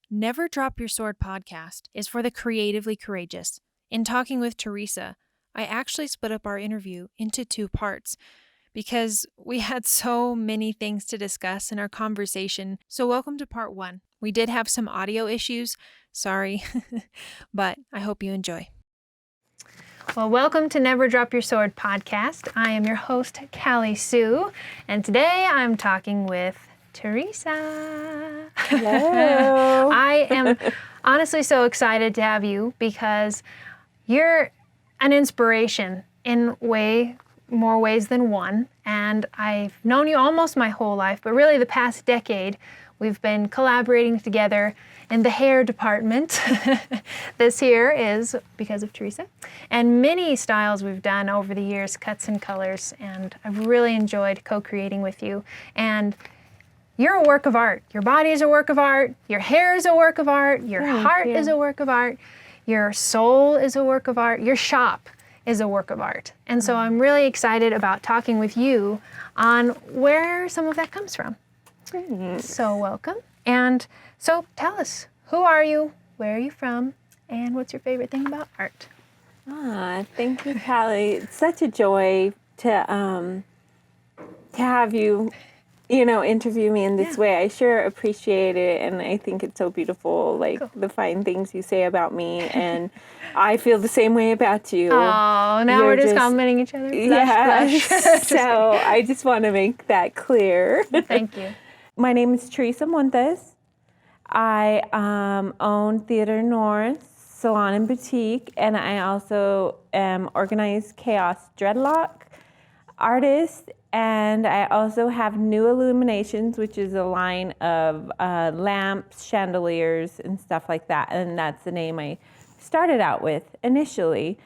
Never Drop Your Sword podcast is for the creatively courageous. In talking with Teresa, I actually split up our interview into 2 parts because we had so many things to discuss in our conversation. So welcome to part 1. We did have some audio issues, sorry, but I hope you enjoy. Well, welcome to Never Drop Your Sword podcast. I am your host, Callie Sioux, and today I'm talking with Teresa. Hello. I am honestly so excited to have you because you're an inspiration in more ways than one. And I've known you almost my whole life, but really the past decade, we've been collaborating together in the hair department. This here is because of Teresa. And many styles we've done over the years, cuts and colors, and I've really enjoyed co-creating with you. And you're a work of art. Your body is a work of art. Your hair is a work of art. Your heart is a work of art. Your soul is a work of art. Your shop is a work of art. And so I'm really excited about talking with you on where some of that comes from. So welcome. And so tell us, who are you? Where are you from? And what's your favorite thing about art? Thank you, Callie. It's such a joy to have you, interview me in this way. I sure appreciate it, and I think it's so beautiful, the fine things you say about me, and I feel the same way about you. Oh, now we're just complimenting each other. Yeah. So I just want to make that clear. Thank you. My name is Teresa Montez. I own Theater Noir, salon and boutique, and I also am organized chaos dreadlock artist, and I also have New Illuminations, which is a line of lamps, chandeliers, and stuff like that, and that's the name I started out with initially.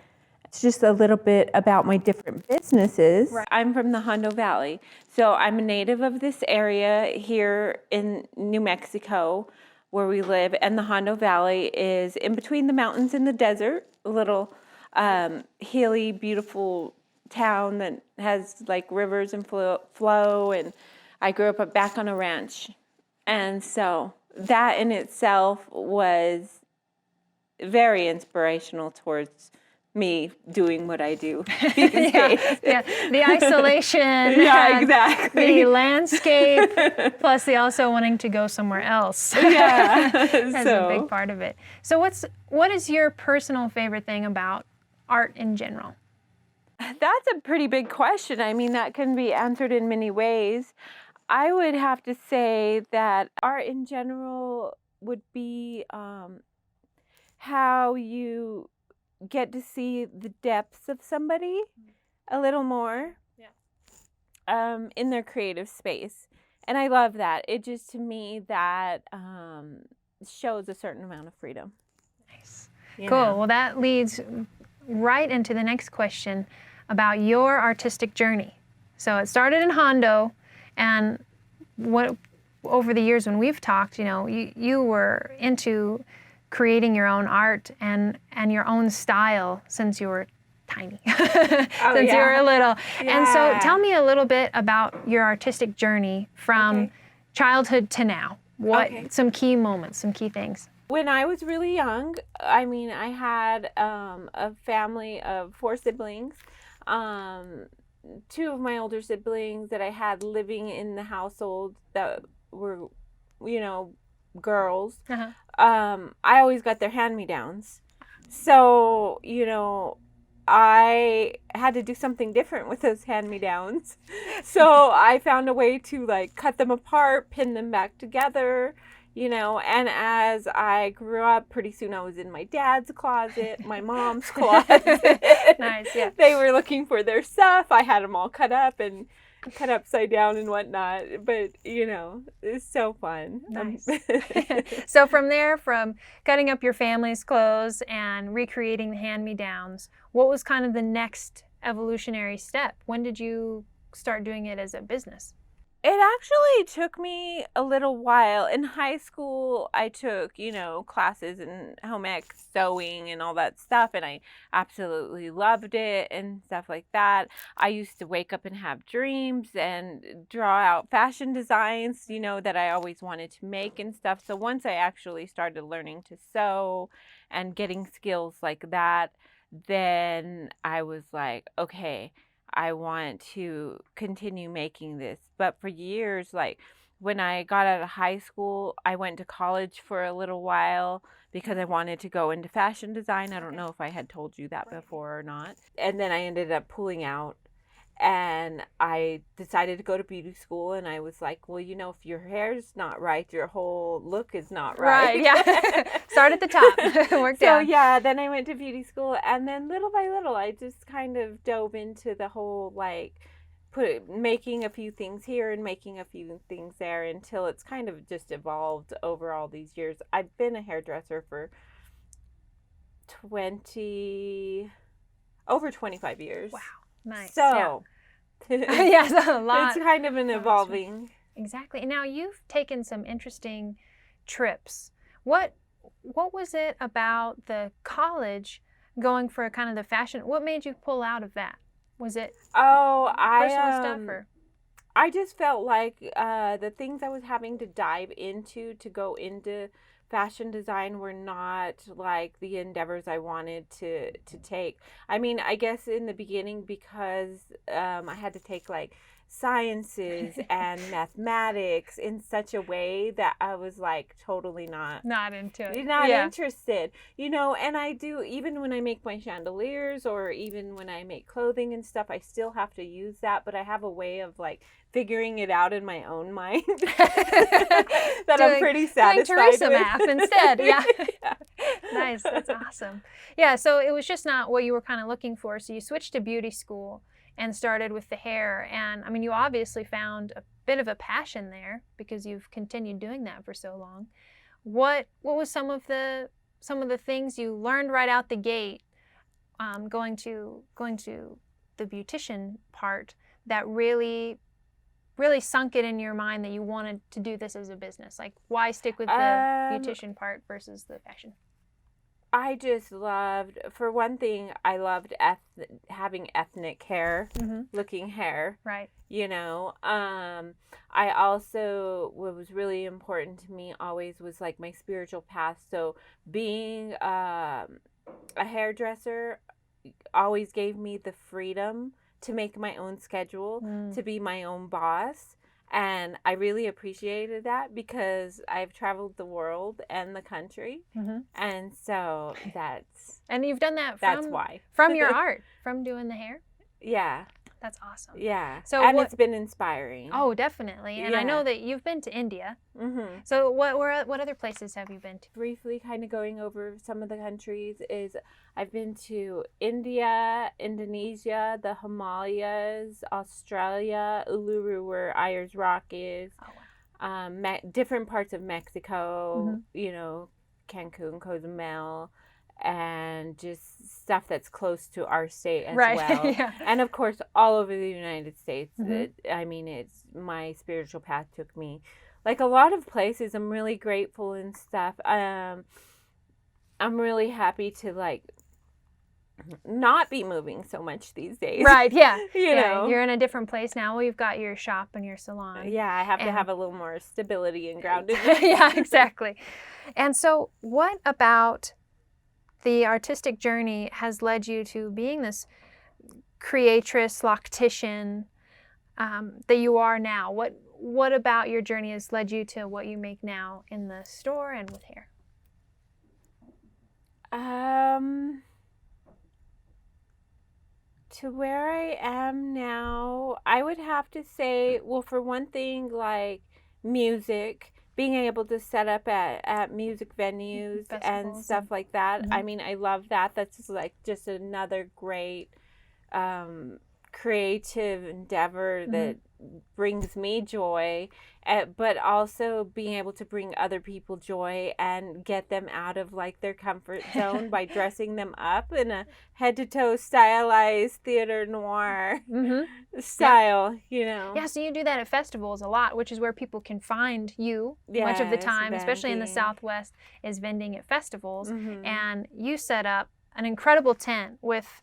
It's just a little bit about my different businesses. Right. I'm from the Hondo Valley, so I'm a native of this area here in New Mexico where we live, and the Hondo Valley is in between the mountains and the desert, a little hilly, beautiful town that has rivers and flow, and I grew up back on a ranch, and so that in itself was very inspirational towards me doing what I do these days. Yeah, the isolation, yeah, exactly. the landscape, plus the also wanting to go somewhere else. Yeah, that's a big part of it. So what is your personal favorite thing about art in general? That's a pretty big question. I mean, that can be answered in many ways. I would have to say that art in general would be how you get to see the depths of somebody a little more in their creative space. And I love that. It just, to me, that shows a certain amount of freedom. Nice. Cool. Well, that leads right into the next question about your artistic journey. So it started in Hondo, and over the years when we've talked, you were into creating your own art and your own style since you were tiny, since you were little. Yeah. And so tell me a little bit about your artistic journey from childhood to now. Some key moments, some key things. When I was really young, I mean, I had a family of 4 siblings. 2 of my older siblings that I had living in the household that were, girls. Uh-huh. I always got their hand-me-downs. So, I had to do something different with those hand-me-downs. So I found a way to cut them apart, pin them back together, and as I grew up, pretty soon I was in my dad's closet, my mom's closet. Nice, yeah. They were looking for their stuff. I had them all cut up and cut upside down and whatnot, but it's so fun. Nice. So from there, from cutting up your family's clothes and recreating the hand-me-downs, what was kind of the next evolutionary step? When did you start doing it as a business? It actually took me a little while. In high school, I took, classes in home ec sewing and all that stuff, and I absolutely loved it and stuff like that. I used to wake up and have dreams and draw out fashion designs, that I always wanted to make and stuff. So once I actually started learning to sew and getting skills like that, then I was like, okay, I want to continue making this. But for years, like when I got out of high school, I went to college for a little while because I wanted to go into fashion design. I don't know if I had told you that before or not. And then I ended up pulling out, and I decided to go to beauty school. And I was like, well, if your hair's not right, your whole look is not right. Right, yeah. Start at the top. Work down. So yeah, then I went to beauty school, and then little by little, I just kind of dove into the whole making a few things here and making a few things there until it's kind of just evolved over all these years. I've been a hairdresser for over 25 years. Wow, nice. So yeah, so a lot. It's kind of an evolving. Exactly. Now you've taken some interesting trips. What was it about the college going for kind of the fashion? What made you pull out of that? Was it personal stuff or? I just felt like the things I was having to dive into to go into fashion design were not like the endeavors I wanted to take. I mean, I guess in the beginning because I had to take like sciences and mathematics in such a way that I was like totally not into it. Not interested, and I do, even when I make my chandeliers or even when I make clothing and stuff, I still have to use that, but I have a way of like figuring it out in my own mind that I'm pretty satisfied doing Teresa with. math instead. Yeah. Nice. That's awesome. Yeah. So it was just not what you were kind of looking for. So you switched to beauty school and started with the hair. And I mean, you obviously found a bit of a passion there because you've continued doing that for so long. What was some of the things you learned right out the gate, going to the beautician part that really sunk it in your mind that you wanted to do this as a business? Like, why stick with the beautician part versus the fashion? I just loved, for one thing, I loved having ethnic hair, looking hair. Right. I also, what was really important to me always was like my spiritual path. So being a hairdresser always gave me the freedom to make my own schedule, to be my own boss. And I really appreciated that because I've traveled the world and the country. And so that's... And you've done that that's why. From your art, from doing the hair? Yeah. That's awesome. Yeah. So it's been inspiring. Oh, definitely. And I know that you've been to India. So what other places have you been to? Briefly kind of going over some of the countries is I've been to India, Indonesia, the Himalayas, Australia, Uluru where Ayers Rock is, different parts of Mexico, Cancun, Cozumel, and just stuff that's close to our state as well. Yeah. And of course, all over the United States. It's my spiritual path took me like a lot of places. I'm really grateful and stuff. I'm really happy to like not be moving so much these days. Right, yeah. you know. You're in a different place now. Well, you've got your shop and your salon. Yeah, I have to have a little more stability and grounded. Yeah, exactly. And so what about the artistic journey has led you to being this creatress, loctician that you are now? What about your journey has led you to what you make now in the store and with hair? To where I am now, I would have to say, well, for one thing, like music, being able to set up at music venues and stuff like that. I mean, I love that. That's just another great creative endeavor that brings me joy, but also being able to bring other people joy and get them out of like their comfort zone by dressing them up in a head to toe stylized theater noir style, you know. Yeah, so you do that at festivals a lot, which is where people can find you much of the time, especially in the Southwest, is vending at festivals. And you set up an incredible tent with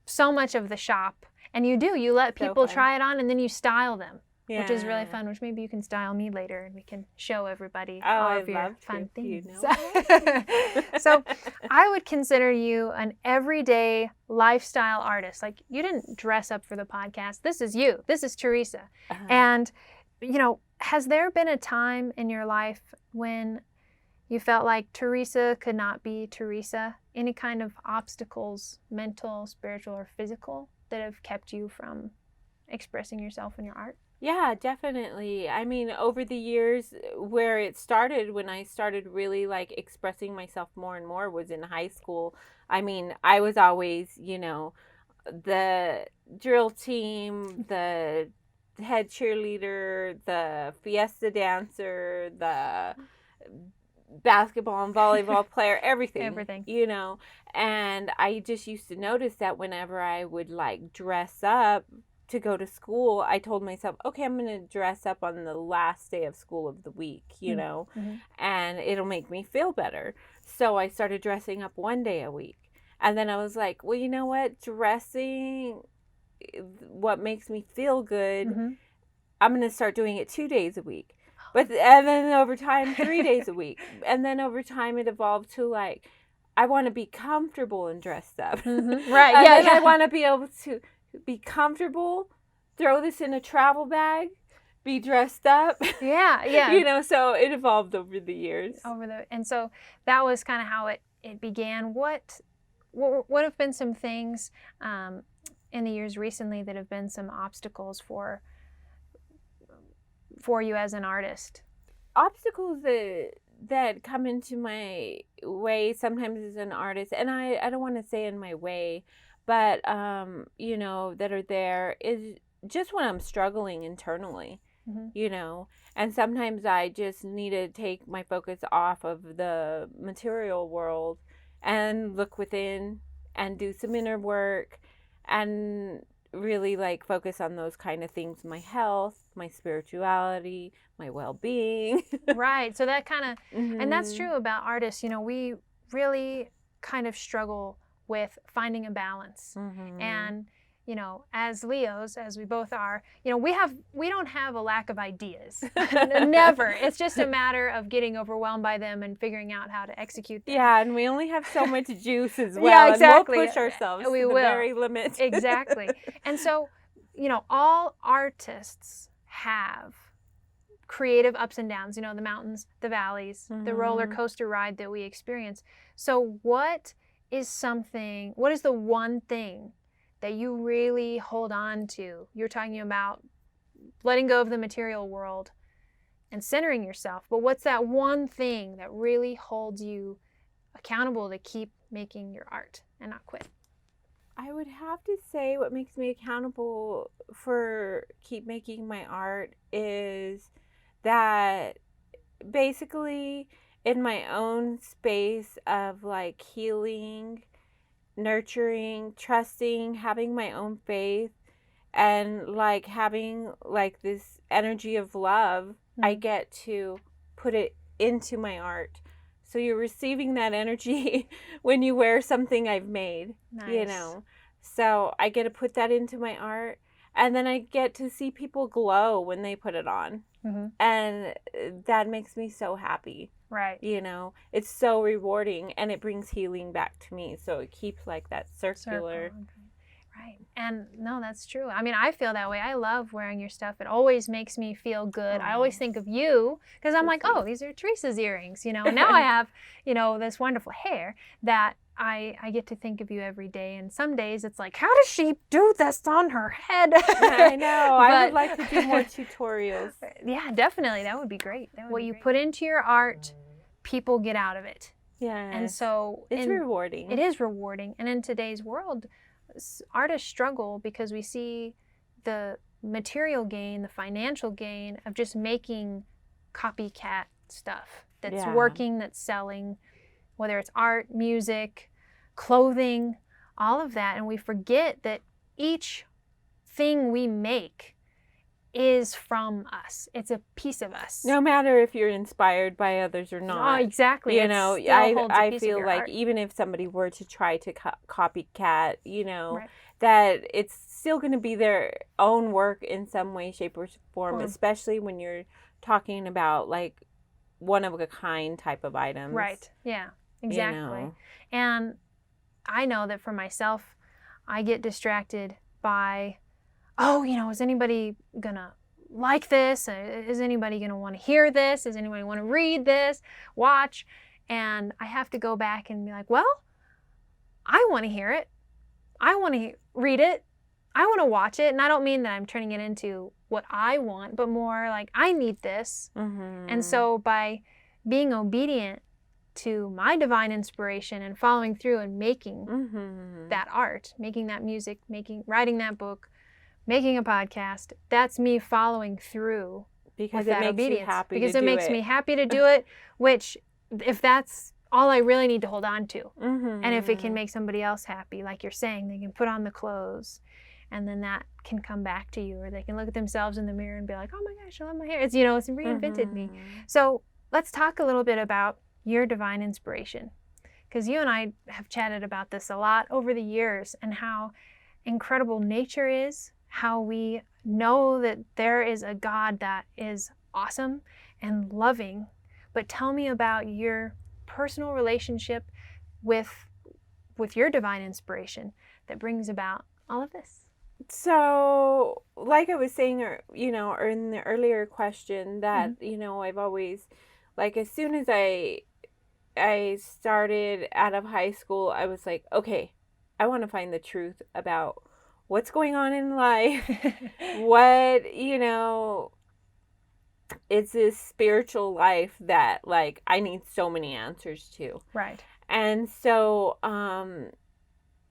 so much of the shop. And you let people try it on, and then you style them, which is really fun, which maybe you can style me later and we can show everybody all of your fun things. You know. So I would consider you an everyday lifestyle artist. Like, you didn't dress up for the podcast. This is you. This is Teresa. And, you know, has there been a time in your life when you felt like Teresa could not be Teresa? Any kind of obstacles, mental, spiritual, or physical, that have kept you from expressing yourself in your art? Yeah, definitely. I mean, over the years, where it started, when I started really like expressing myself more and more, was in high school. I mean, I was always, you know, the drill team, the head cheerleader, the fiesta dancer, the basketball and volleyball player, everything, you know. And I just used to notice that whenever I would like dress up to go to school, I told myself, okay, I'm going to dress up on the last day of school of the week, you know, and it'll make me feel better. So I started dressing up one day a week. And then I was like, well, you know what? Dressing what makes me feel good, I'm going to start doing it 2 days a week. And then over time, 3 days a week. And then over time, it evolved to like, I want to be comfortable and dressed up. Right. And I want to be able to be comfortable, throw this in a travel bag, be dressed up. Yeah. You know, so it evolved over the years. And so that was kind of how it began. What have been some things in the years recently that have been some obstacles for you as an artist? Obstacles that come into my way sometimes as an artist, and I don't want to say in my way, but you know, that are there, is just when I'm struggling internally, you know. And sometimes I just need to take my focus off of the material world and look within and do some inner work and really like focus on those kind of things: my health, my spirituality, my well-being. Right. So that kind of, and that's true about artists. You know, we really kind of struggle with finding a balance. And, you know, as Leos, as we both are, you know, we don't have a lack of ideas. Never. It's just a matter of getting overwhelmed by them and figuring out how to execute them. Yeah, and we only have so much juice as well. Yeah, exactly. And we'll push ourselves we to will. the very limit. Exactly. And so, you know, all artists have creative ups and downs, you know, the mountains, the valleys, the roller coaster ride that we experience. So what is the one thing that you really hold on to? You're talking about letting go of the material world and centering yourself, but what's that one thing that really holds you accountable to keep making your art and not quit? I would have to say what makes me accountable for keep making my art is that basically in my own space of like healing, nurturing, trusting, having my own faith, and like having like this energy of love, I get to put it into my art. So you're receiving that energy when you wear something I've made, you know. So I get to put that into my art, and then I get to see people glow when they put it on. And that makes me so happy. Right. You know, it's so rewarding, and it brings healing back to me. So it keeps like that circular. Right. And no, that's true. I mean, I feel that way. I love wearing your stuff. It always makes me feel good. I always think of you because I'm like, oh, these are Teresa's earrings, you know. And now I have, you know, this wonderful hair that I get to think of you every day. And some days it's like, how does she do this on her head? I know. I would like to do more tutorials. Yeah, definitely. That would be great. What you put into your art, people get out of it. Yeah. And so it's rewarding. It is rewarding. And in today's world, artists struggle because we see the material gain, the financial gain of just making copycat stuff that's working, that's selling, whether it's art, music, clothing, all of that. And we forget that each thing we make is from us. It's a piece of us. No matter if you're inspired by others or not. Oh, exactly. You know, I feel like even if somebody were to try to copycat, you know, that it's still going to be their own work in some way, shape, or form, especially when you're talking about like one of a kind type of items. Right. Yeah, exactly. You know? And I know that for myself, I get distracted by, oh, you know, is anybody gonna like this? Is anybody gonna want to hear this? Is anybody want to read this, watch? And I have to go back and be like, well, I want to hear it. I want to read it. I want to watch it. And I don't mean that I'm turning it into what I want, but more like I need this. And so by being obedient to my divine inspiration and following through and making that art, making that music, writing that book, making a podcast, that's me following through because with it that makes obedience. you happy because to it do makes it. me happy to do it, which if that's all I really need to hold on to. And if it can make somebody else happy, like you're saying, they can put on the clothes and then that can come back to you, or they can look at themselves in the mirror and be like, oh my gosh, I love my hair. It's, you know, it's reinvented me. So let's talk a little bit about your divine inspiration, because you and I have chatted about this a lot over the years and how incredible nature is, how we know that there is a God that is awesome and loving. But tell me about your personal relationship with your divine inspiration that brings about all of this. So, like I was saying, you know, or in the earlier question, that you know, I've always, like, as soon as I started out of high school, I was like, okay, I want to find the truth about what's going on in life. What, you know, it's this spiritual life that, like, I need so many answers to. Right. And so,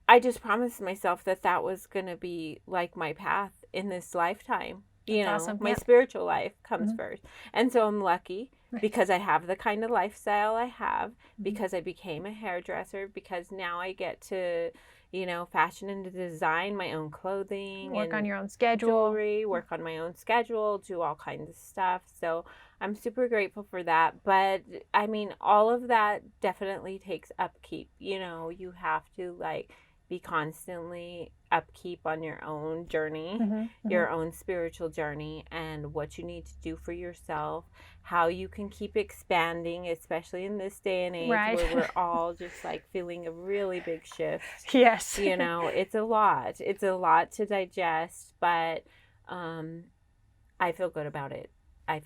I just promised myself that that was going to be like my path in this lifetime. You know, awesome. my spiritual life comes first. And so I'm lucky because I have the kind of lifestyle I have, because I became a hairdresser, because now I get to, you know, fashion and design my own clothing. Work and on your own schedule. Jewelry, work on my own schedule, do all kinds of stuff. So I'm super grateful for that. But I mean, all of that definitely takes upkeep. You know, you have to like be constantly upkeep on your own journey, your own spiritual journey, and what you need to do for yourself, how you can keep expanding, especially in this day and age where we're all just like feeling a really big shift. Yes. You know, it's a lot to digest, but I feel good about it. I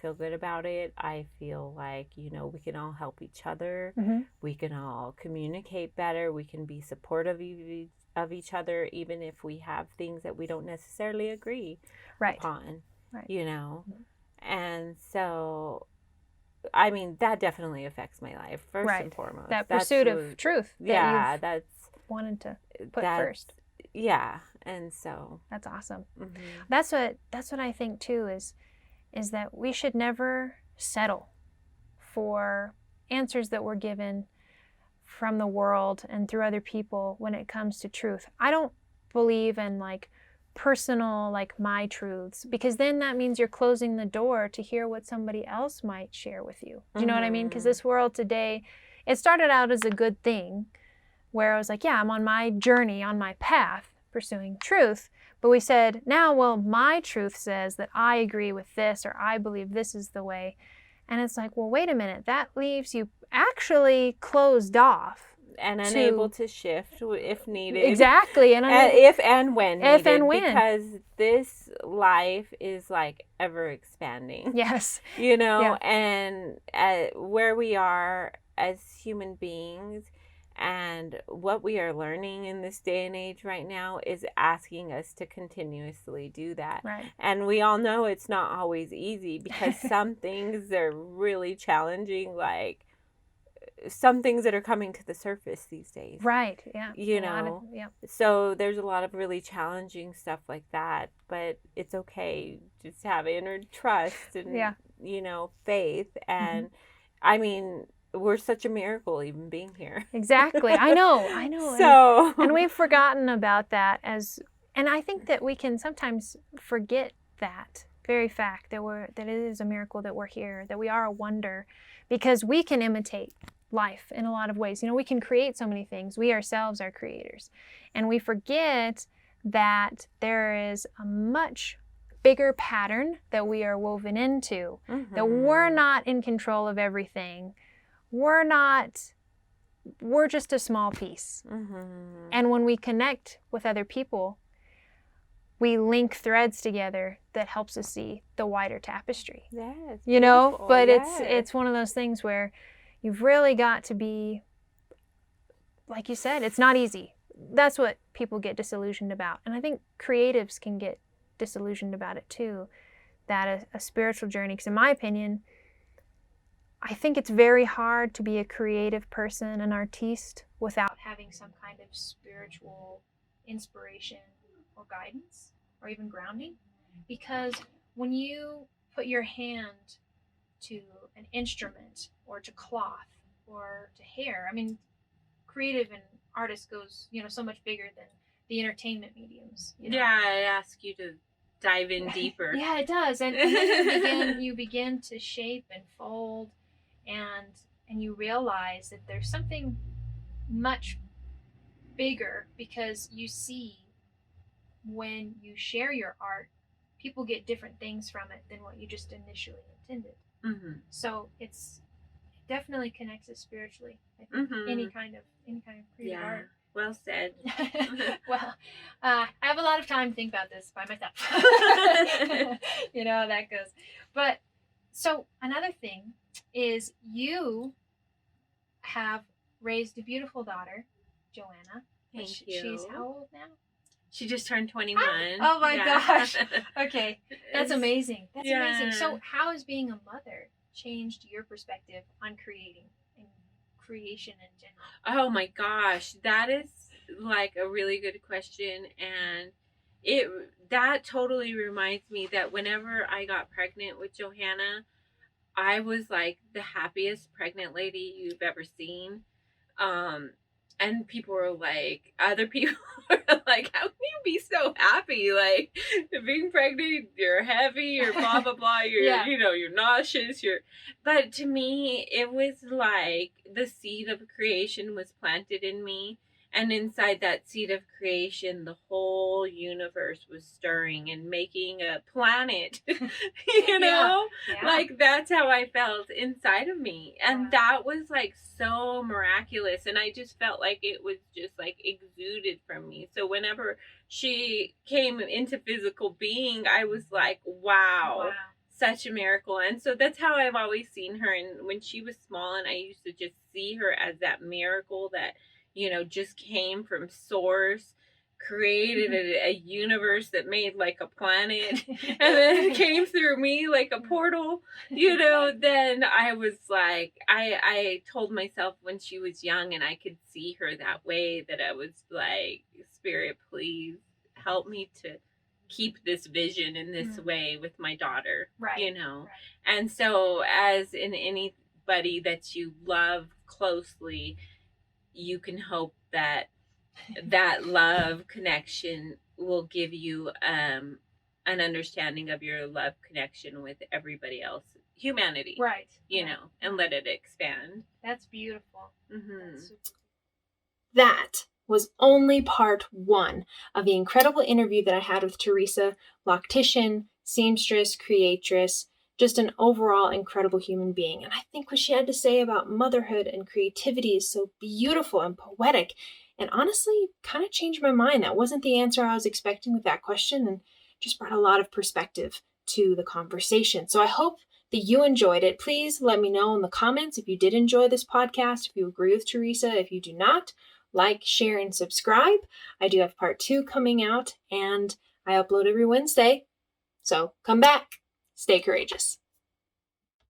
feel like, you know, we can all help each other. We can all communicate better. We can be supportive of each other, even if we have things that we don't necessarily agree upon, you know. And so, I mean, that definitely affects my life, first and foremost. That pursuit of truth that you've wanted to put first. Yeah, and so. That's awesome. That's what I think, too, is that we should never settle for answers that we're given from the world and through other people when it comes to truth. I don't believe in like personal, like my truths, because then that means you're closing the door to hear what somebody else might share with you. Do you know what I mean? Because this world today, it started out as a good thing where I was like, yeah, I'm on my journey, on my path, pursuing truth. But we said, now, well, my truth says that I agree with this, or I believe this is the way. And it's like, well, wait a minute. That leaves you actually closed off. And unable to shift if needed. Exactly. And if and when needed. If and when. Because this life is like ever expanding. Yes. You know, and where we are as human beings, and what we are learning in this day and age right now is asking us to continuously do that. Right. And we all know it's not always easy, because some things are really challenging, like some things that are coming to the surface these days. Right. Yeah. You A lot know, yeah. so there's a lot of really challenging stuff like that, but it's okay. Just have inner trust and, Yeah. you know, faith. And I mean, we're such a miracle even being here. Exactly. I know. So, and we've forgotten about that and I think that we can sometimes forget that very fact that it is a miracle that we're here, that we are a wonder, because we can imitate life in a lot of ways. You know, we can create so many things. We ourselves are creators. And we forget that there is a much bigger pattern that we are woven into, that we're not in control of everything. We're just a small piece. And when we connect with other people, we link threads together that helps us see the wider tapestry. yes, You know, beautiful. but Yes. it's one of those things where you've really got to be, like you said, it's not easy. That's what people get disillusioned about. And I think creatives can get disillusioned about it too, that a spiritual journey, because in my opinion, I think it's very hard to be a creative person, an artiste, without having some kind of spiritual inspiration or guidance or even grounding. Because when you put your hand to an instrument or to cloth or to hair, I mean, creative and artist goes, you know, so much bigger than the entertainment mediums. You know? Yeah, I ask you to dive in deeper. Yeah, it does. And then you begin to shape and fold, and you realize that there's something much bigger, because you see, when you share your art, people get different things from it than what you just initially intended. So it definitely connects us spiritually. I think any kind of creative art. Well said. Well, I have a lot of time to think about this by myself. You know how that goes. But so another thing is, you have raised a beautiful daughter, Joanna. Thank you. She's how old now? She just turned 21. Oh my gosh. Okay. That's amazing. That's amazing. So how has being a mother changed your perspective on creating and creation in general? Oh my gosh. That is like a really good question. And that totally reminds me that whenever I got pregnant with Johanna, I was like the happiest pregnant lady you've ever seen. And people were like, other people were like, how can you be so happy? Like, being pregnant, you're heavy, you're blah, blah, blah, you're, you know, you're nauseous, but to me, it was like the seed of creation was planted in me. And inside that seed of creation, the whole universe was stirring and making a planet, you know? Like, that's how I felt inside of me. And that was like so miraculous. And I just felt like it was just like exuded from me. So whenever she came into physical being, I was like, wow. Such a miracle. And so that's how I've always seen her. And when she was small, and I used to just see her as that miracle that, you know, just came from source, created a universe that made like a planet, and then it came through me like a portal, you know, then I was like, I told myself when she was young and I could see her that way, that I was like, Spirit, please help me to keep this vision in this way with my daughter, you know. And so as in anybody that you love closely, you can hope that that love connection will give you an understanding of your love connection with everybody else, humanity, you know, and let it expand. That's beautiful. That's super cool. That was only part one of the incredible interview that I had with Teresa, loctician, seamstress, creatress, just an overall incredible human being. And I think what she had to say about motherhood and creativity is so beautiful and poetic, and honestly kind of changed my mind. That wasn't the answer I was expecting with that question, and just brought a lot of perspective to the conversation. So I hope that you enjoyed it. Please let me know in the comments if you did enjoy this podcast, if you agree with Teresa. If you do not, like, share, and subscribe. I do have part 2 coming out, and I upload every Wednesday. So come back. Stay courageous.